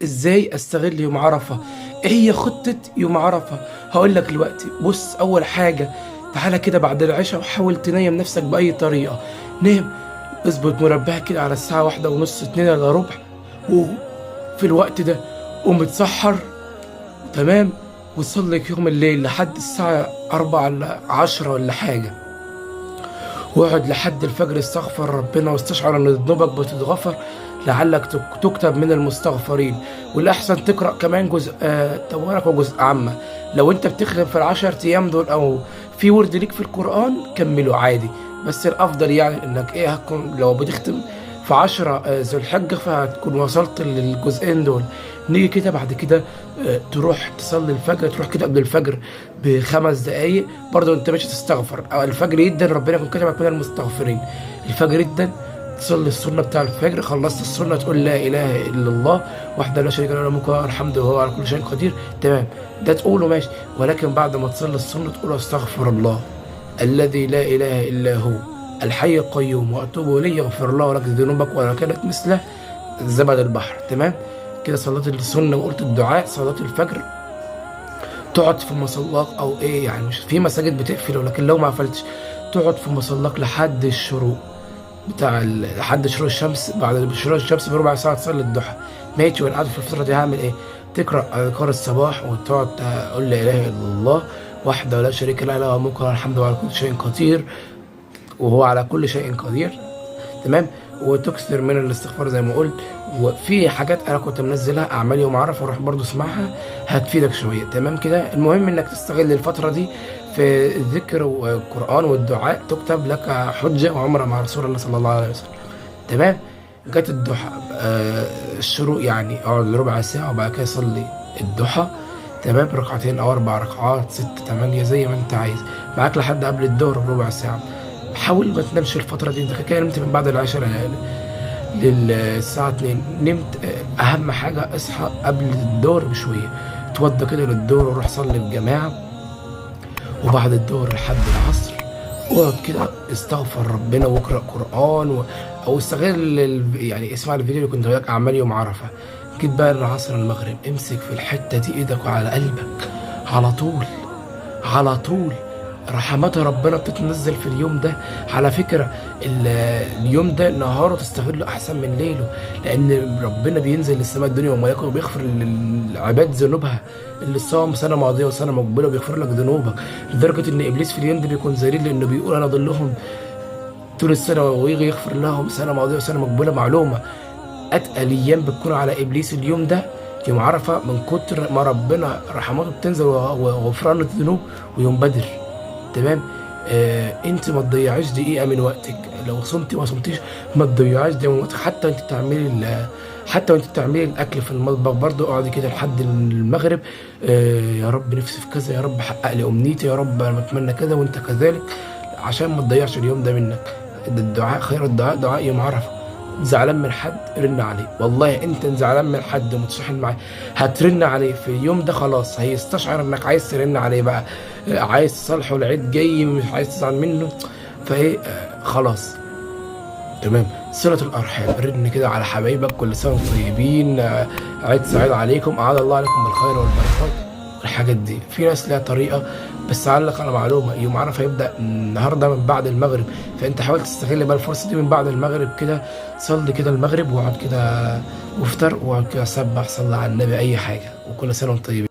ازاي استغل يوم عرفه؟ ايه هي خطه يوم عرفه؟ هقول لك دلوقتي. بص، اول حاجه تعالى كده بعد العشاء وحاول تنيم نفسك باي طريقه. نام، اظبط منبهك كده على الساعه 1:30 2:15، وفي الوقت ده قوم اتسحر. تمام. وصلي يوم الليل لحد الساعه 4 ولا 10 ولا حاجه، واقعد لحد الفجر استغفر ربنا واستشعر ان ذنوبك بتتغفر، لعلك تكتب من المستغفرين. والاحسن تقرا كمان جزء تبارك وجزء عامه. لو انت بتختم في ال10 ايام دول او في ورد ليك في القران كمله عادي، بس الافضل يعني انك هتكون لو بتختم في 10 ذو الحجه فهتكون وصلت للجزئين دول. نيجي كده بعد كده تروح تصلي الفجر، تروح كده قبل الفجر ب5 دقايق. برضه انت مش هتستغفر، او الفجر يدن ربنا يكون كتبك من المستغفرين. الفجر يدن تصلي السنه بتاع الفجر، خلصت السنه تقول لا اله الا الله وحده لا شريك له، الملك وله الحمد وهو على كل شيء قدير. تمام، ده تقوله ماشي. ولكن بعد ما تصلي السنه تقول استغفر الله الذي لا اله الا هو الحي القيوم واتوب اليه يغفر الله لك ذنوبك ولا كانت مثله زبد البحر. تمام كده، صلاه السنه وقلت الدعاء. صلاه الفجر تقعد في مصلاك او ايه، يعني مش في مساجد بتقفل، ولكن لو ما قفلتش تقعد في مصلاك لحد الشروق لحد شروق الشمس. بعد شروق الشمس بربع ساعه تصلي الضحى. ماشي، وانا قاعد في الفتره دي هعمل ايه؟ تقرا اذكار الصباح وتقعد تقول لا اله الا الله وحده لا شريك له له الملك وله الحمد وهو على كل شيء قدير وهو على كل شيء قدير. تمام، وتكثر من الاستغفار زي ما قلت. وفي حاجات انا كنت منزلها اعمال يوم عرفه، روح برضو اسمعها هتفيدك شويه. تمام كده، المهم انك تستغل الفتره دي في الذكر والقران والدعاء، تكتب لك حجه وعمره مع رسول الله صلى الله عليه وسلم. تمام. جت الضحى الشروق، يعني اقعد ربع ساعه وبعد كده صلي الضحى. تمام، ركعتين او 4 ركعات 6 8 زي ما انت عايز، معاك لحد قبل الظهر بربع ساعه. حاول ما تنامش الفترة دي، انت كده نمت من بعد العشاء للساعة 2 نمت. أهم حاجة اصحى قبل الظهر بشوية، اتوضى كده للظهر وروح صلي بجماعة، وبعد الظهر لحد العصر اقعد كده استغفر ربنا واقرأ قرآن أو استغل يعني اسمع الفيديو اللي كنت بقولك أعمال يوم عرفة. جيت بقى العصر المغرب امسك في الحتة دي ايدك وعلى قلبك على طول على طول. رحمات ربنا بتتنزل في اليوم ده. على فكرة اليوم ده نهاره تستغله أحسن من ليله، لأن ربنا بينزل للسماء الدنيا وملائكته وبيغفر للعباد ذنوبها، اللي صام سنة ماضية وسنة مقبلة بيغفر لك ذنوبك. لدرجة إن إبليس في اليوم ده بيكون ذليل، لأنه بيقول أنا أضلهم طول السنة ويجي يغفر لهم سنة ماضية وسنة مقبلة. معلومة، أتقل أيام بتكون على إبليس اليوم ده يوم عرفة، من كتر ما ربنا رحماته بتنزل وغفران الذنوب، ويوم بدر. تمام. انت ما تضيعيش دقيقه من وقتك، لو صمتي ما صمتيش ما تضيعيش دقيقه من وقتك. حتى وانت بتعملي الاكل في المطبخ برضو اقعدي كده لحد المغرب. يا رب نفسي في كذا، يا رب حقق لي امنيتي، يا رب انا بتمنى كذا وانت كذلك، عشان ما تضيعش اليوم ده منك. الدعاء خير الدعاء دعاء يوم عرفه. زعلان من حد رن عليه، والله انت زعلان من حد ومتصاحب معاه هترن عليه في اليوم ده، خلاص هيستشعر انك عايز ترن عليه بقى، عايز تصالحه، العيد جاي مش عايز تزعل منه، فايه خلاص. تمام. صلة الأرحام، رن كده على حبايبك كل سنة وانتم طيبين، عيد سعيد عليكم، أعاد الله عليكم بالخير والبركات. الحاجات دي في ناس لها طريقة، بس أعلق على معلومة، يوم عرفة هيبدأ النهاردة من بعد المغرب، فأنت حاول تستغل بقى الفرصة دي من بعد المغرب كده. صلي كده المغرب واقعد كده وافطر واقعد كده سبح، صلي على النبي، أي حاجة، وكل سنة وانتم طيبين.